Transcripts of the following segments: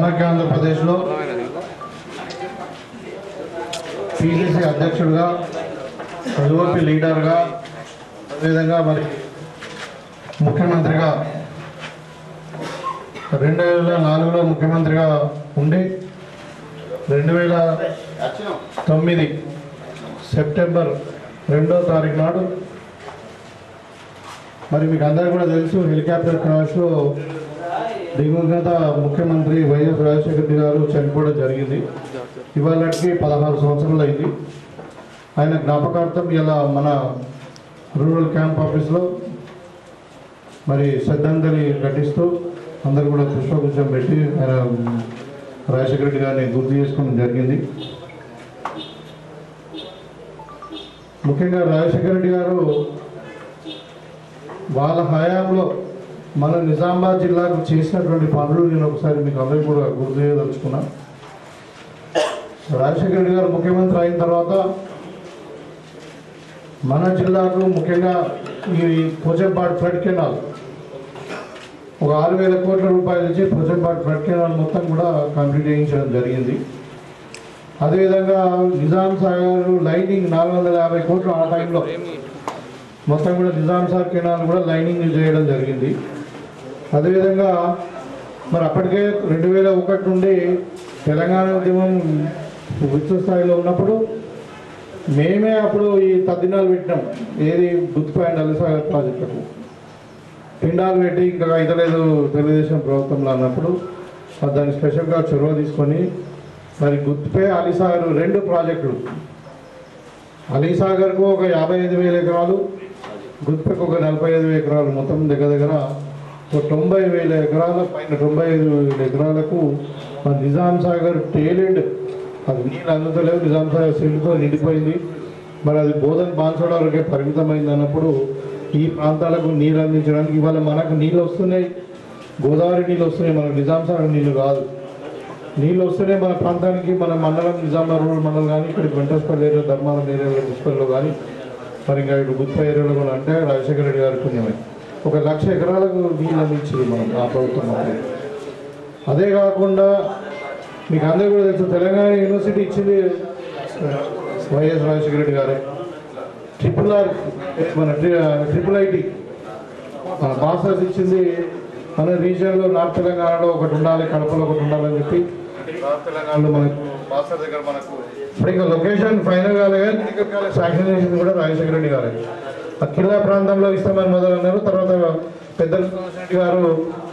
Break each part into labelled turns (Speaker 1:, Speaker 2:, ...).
Speaker 1: సమాఖ్య ఆంధ్రప్రదేశ్లో పిసిసి అధ్యక్షుడిగా, యువపి లీడర్గా, అదేవిధంగా మరి ముఖ్యమంత్రిగా 2004లో ముఖ్యమంత్రిగా ఉండి 2009 సెప్టెంబర్ 2వ తారీఖు నాడు మరి మీకు అందరికీ కూడా తెలుసు, హెలికాప్టర్ క్రాష్లో దివంగత ముఖ్యమంత్రి వైఎస్ రాజశేఖర రెడ్డి గారు చనిపోవడం జరిగింది. ఇవాళకి 16 సంవత్సరాలు అయింది. ఆయన జ్ఞాపకార్థం ఇలా మన రూరల్ క్యాంప్ ఆఫీస్లో మరి శ్రద్ధాంజలి ఘటిస్తూ అందరూ కూడా పుష్పగుచ్చం పెట్టి ఆయన రాజశేఖర రెడ్డి గారిని గుర్తు చేసుకోవడం జరిగింది. ముఖ్యంగా రాజశేఖర రెడ్డి గారు వాళ్ళ హయాంలో మన నిజామాబాద్ జిల్లాకు చేసినటువంటి పనులు నేను ఒకసారి మీకు అందరికీ కూడా గుర్తు చేయదలుచుకున్నా. రాజశేఖర రెడ్డి గారు ముఖ్యమంత్రి అయిన తర్వాత మన జిల్లాకు ముఖ్యంగా ఈ పోచంపాడు ఫ్లడ్ కెనాల్ ఒక 6,000 కోట్ల రూపాయలు ఇచ్చి పోచంపాడు ఫ్లడ్ కెనాల్ మొత్తం కూడా కంప్లీట్ చేయించడం జరిగింది. అదేవిధంగా నిజాం సాగర్ లైనింగ్ 450 కోట్లు ఆ టైంలో మొత్తం కూడా నిజాం సాగర్ కెనాల్ కూడా లైనింగ్ చేయడం జరిగింది. అదేవిధంగా మరి అప్పటికే 2001 నుండి తెలంగాణ ఉద్యమం విస్తృత స్థాయిలో ఉన్నప్పుడు మేమే అప్పుడు ఈ తద్దినాలు పెట్టినాం. ఏది గుత్తిపై అండ్ అల్లిసాగర్ ప్రాజెక్టుకు పిండాలు పెట్టి ఇంకా ఇతలేదు తెలుగుదేశం ప్రభుత్వంలో అన్నప్పుడు దాన్ని స్పెషల్గా చొరవ తీసుకొని మరి గుత్తిపై అలీసాగర్ 2 ప్రాజెక్టులు, అలీసాగర్కు ఒక 55,000 ఎకరాలు, గుత్తిపైకి ఒక 45,000 ఎకరాలు, మొత్తం దగ్గర ఒక 90,000 ఎకరాల పైన 95,000 ఎకరాలకు మన నిజాం సాగర్ టేలెండ్ అది నీళ్ళు అందుతలేవు, నిజాం సాగర్ సిల్తో నిండిపోయింది. మరి అది బోధన్ బాన్సోడ వరకే పరిమితమైంది అన్నప్పుడు ఈ ప్రాంతాలకు నీళ్ళు అందించడానికి ఇవాళ మనకు నీళ్ళు వస్తున్నాయి, గోదావరి నీళ్ళు వస్తున్నాయి, మనకు నిజాం సాగర్ నీళ్ళు కాదు. నీళ్ళు వస్తేనే మన ప్రాంతానికి మన మండలం నిజామాబాద్ రూరల్ మండలం కానీ ఇక్కడ వెంకటేశ్వర ఏరియా, ధర్మారం ఏరియాలో, పుష్పల్లో కానీ మరి ఇంకా ఇటు గుత్ప ఏరియాలో కూడా అంటే రాజశేఖర రెడ్డి గారి పుణ్యమే 1,00,000 ఎకరాలకు నీళ్ళు అందించింది మనం ఆ ప్రభుత్వం. అదే కాకుండా మీకు అందరూ కూడా తెలుసు, తెలంగాణ యూనివర్సిటీ ఇచ్చింది వైఎస్ రాజశేఖర రెడ్డి గారే. RRR మన IIT మన మాస్టర్స్ ఇచ్చింది మన రీజియన్లో నార్త్ తెలంగాణలో ఒకటి ఉండాలి, కడపలో ఒకటి ఉండాలని చెప్పి నార్త్ తెలంగాణలో మనకు మాస్టర్ దగ్గర మనకు ఇప్పుడు ఇంకా లొకేషన్ ఫైనల్ కాలేదు కానీ శాంక్షన్ చేసింది కూడా రాజశేఖర రెడ్డి గారే. ఆ కిల్లా ప్రాంతంలో ఇస్తామని మొదలన్నారు. తర్వాత పెద్దలు రెడ్డి గారు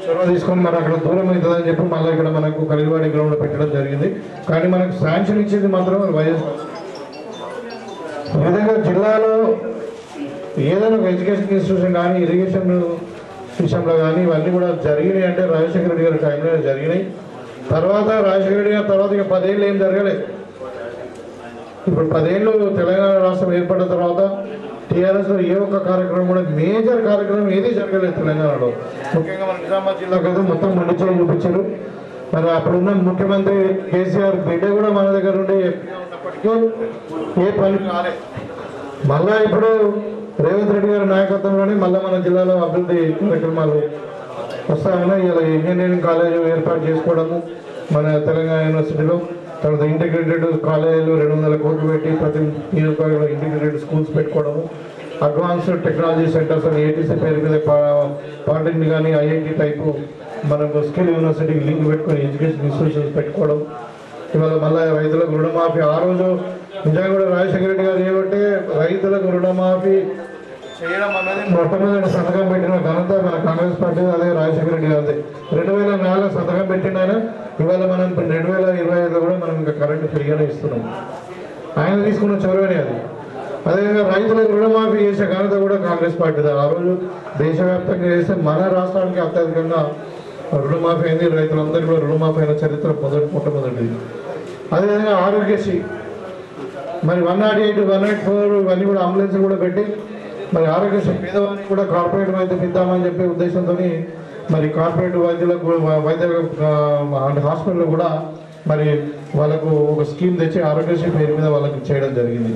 Speaker 1: చొరవ తీసుకొని మరి అక్కడ దూరం అవుతుందని చెప్పి మళ్ళీ ఇక్కడ మనకు కలివాడి గ్రౌండ్లో పెట్టడం జరిగింది. కానీ మనకు శాంక్షన్ ఇచ్చింది మాత్రం వైఎస్. ఈ విధంగా జిల్లాలో ఏదైనా ఒక ఎడ్యుకేషన్ ఇన్స్టిట్యూషన్ కానీ ఇరిగేషన్ విషయంలో కానీ ఇవన్నీ కూడా జరిగినాయి అంటే రాజశేఖర రెడ్డి గారి టైంలో జరిగినాయి. తర్వాత రాజశేఖర రెడ్డి గారి తర్వాత ఇక 10 ఏళ్ళు ఏం జరగలేదు. ఇప్పుడు 10 ఏళ్ళు తెలంగాణ రాష్ట్రం ఏర్పడిన తర్వాత టీఆర్ఎస్లో ఏ ఒక్క కార్యక్రమం కూడా మేజర్ కార్యక్రమం ఏది జరగలేదు తెలంగాణలో. ముఖ్యంగా మన నిజామాబాద్ జిల్లాకు అయితే మొత్తం మండిచేలు చూపించారు. మరి అప్పుడున్న ముఖ్యమంత్రి కేసీఆర్ బిడ్డ కూడా మన దగ్గర ఉండే ఉన్నప్పటికీ ఏ పని కాలేదు. మళ్ళా ఇప్పుడు రేవంత్ రెడ్డి గారి నాయకత్వంలోనే మళ్ళీ మన జిల్లాలో అభివృద్ధి కార్యక్రమాలు వస్తాయని ఇలా ఇంజనీరింగ్ కాలేజ్ ఏర్పాటు చేసుకోవడము మన తెలంగాణ యూనివర్సిటీలో. తర్వాత ఇంటిగ్రేటెడ్ కాలేజీలు 200 కోట్లు పెట్టి ప్రతి నియోజకవర్గంలో ఇంటిగ్రేటెడ్ స్కూల్స్ పెట్టుకోవడము, అడ్వాన్స్డ్ టెక్నాలజీ సెంటర్స్ అని ఏటీసీ పేరు మీద పాలిటెక్నిక్ కానీ ఐఐటి టైపు మనకు స్కిల్ యూనివర్సిటీకి లింక్ పెట్టుకొని ఎడ్యుకేషన్ ఇన్స్టిట్యూషన్స్ పెట్టుకోవడం. ఇవాళ మళ్ళీ రైతులకు రుణమాఫీ ఆ రోజు నిజంగా కూడా రాజశేఖర రెడ్డి గారు ఏమంటే రైతులకు రుణమాఫీ చేయడం అన్నది మొట్టమొదటి సంతకం పెట్టిన ఘనత మన కాంగ్రెస్ పార్టీ, అదే రాజశేఖర రెడ్డి గారిది. 2004 సంతకం పెట్టిన ఇవాళ మనం 2025లో కూడా మనం ఇంకా కరెంటు ఫ్రీగానే ఇస్తున్నాం. ఆయన తీసుకున్న చొరవనే అది. అదేవిధంగా రైతులకు రుణమాఫీ చేసే ఘనత కూడా కాంగ్రెస్ పార్టీది. ఆ రోజు దేశవ్యాప్తంగా చేస్తే మన రాష్ట్రానికి అత్యధికంగా రుణమాఫీ అయింది. రైతులందరికీ కూడా రుణమాఫీ అయిన చరిత్ర మొట్టమొదటిది. అదేవిధంగా ఆరోగ్యశ్రీ మరి 108, 184 ఇవన్నీ కూడా అంబులెన్స్ కూడా పెట్టి మరి ఆరోగ్యశ్రీ పేదవాళ్ళని కూడా కార్పొరేట్ వైద్యం ఇద్దామని చెప్పే ఉద్దేశంతో మరి కార్పొరేట్ వైద్యులకు వైద్య హాస్పిటల్ కూడా మరి వాళ్ళకు ఒక స్కీమ్ తెచ్చి ఆరోగ్యశ్రీ పేరు మీద వాళ్ళకి చేయడం జరిగింది.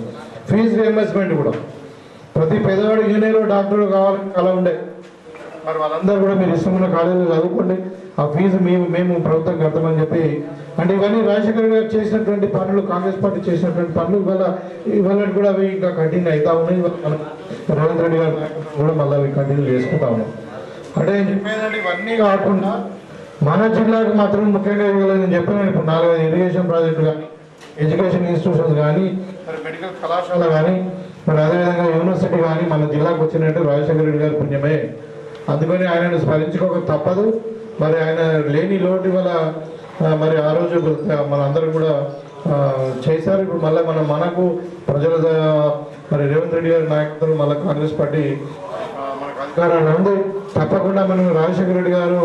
Speaker 1: ఫీజు రియంబర్స్మెంట్ కూడా ప్రతి పేదవాడు ఇంజనీర్ డాక్టర్ కావాలని అలా ఉండే మరి వాళ్ళందరూ కూడా మీరు ఇష్టమైన కాలేజీలో చదువుకోండి, ఆ ఫీజు మేము ప్రభుత్వం కడతామని చెప్పి, అంటే ఇవన్నీ రాజశేఖర్ గారు చేసినటువంటి పనులు, కాంగ్రెస్ పార్టీ చేసినటువంటి పనులు ఇవాళ కూడా అవి ఇంకా కంటిన్యూ అవుతా ఉన్నాయి. మనం రేవంత్ రెడ్డి గారు కూడా మళ్ళీ అవి కంటిన్యూ చేసుకుంటా ఉన్నాం. అంటే నేను చెప్పేదంటే ఇవన్నీ కాకుండా మన జిల్లాకు మాత్రం ముఖ్యంగా నేను చెప్పాను, ఇప్పుడు 4-5 ఇరిగేషన్ ప్రాజెక్టులు కానీ, ఎడ్యుకేషన్ ఇన్స్టిట్యూషన్స్ కానీ, మరి మెడికల్ కళాశాల కానీ, మరి అదేవిధంగా యూనివర్సిటీ కానీ మన జిల్లాకు వచ్చినట్టు రాజశేఖర రెడ్డి గారి పుణ్యమే. అందుకని ఆయనను స్మరించుకోక తప్పదు. మరి ఆయన లేని లోటు వల్ల మరి ఆ రోజు మన అందరూ కూడా చేశారు. ఇప్పుడు మళ్ళీ మనకు ప్రజల మరి రేవంత్ రెడ్డి గారి నాయకత్వం మళ్ళీ కాంగ్రెస్ పార్టీ మనకు అధికారాలు ఉంది. తప్పకుండా మనం రాజశేఖర రెడ్డి గారు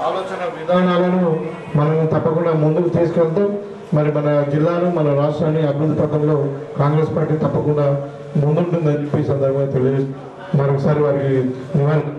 Speaker 1: ఆలోచన విధానాలను మనం తప్పకుండా ముందుకు తీసుకెళ్తాం. మరి మన జిల్లాను, మన రాష్ట్రాన్ని అభివృద్ధి పథంలో కాంగ్రెస్ పార్టీ తప్పకుండా ముందుంటుందని చెప్పి ఈ సందర్భంగా తెలియజేస్తూ మరొకసారి వారికి నివాళులు.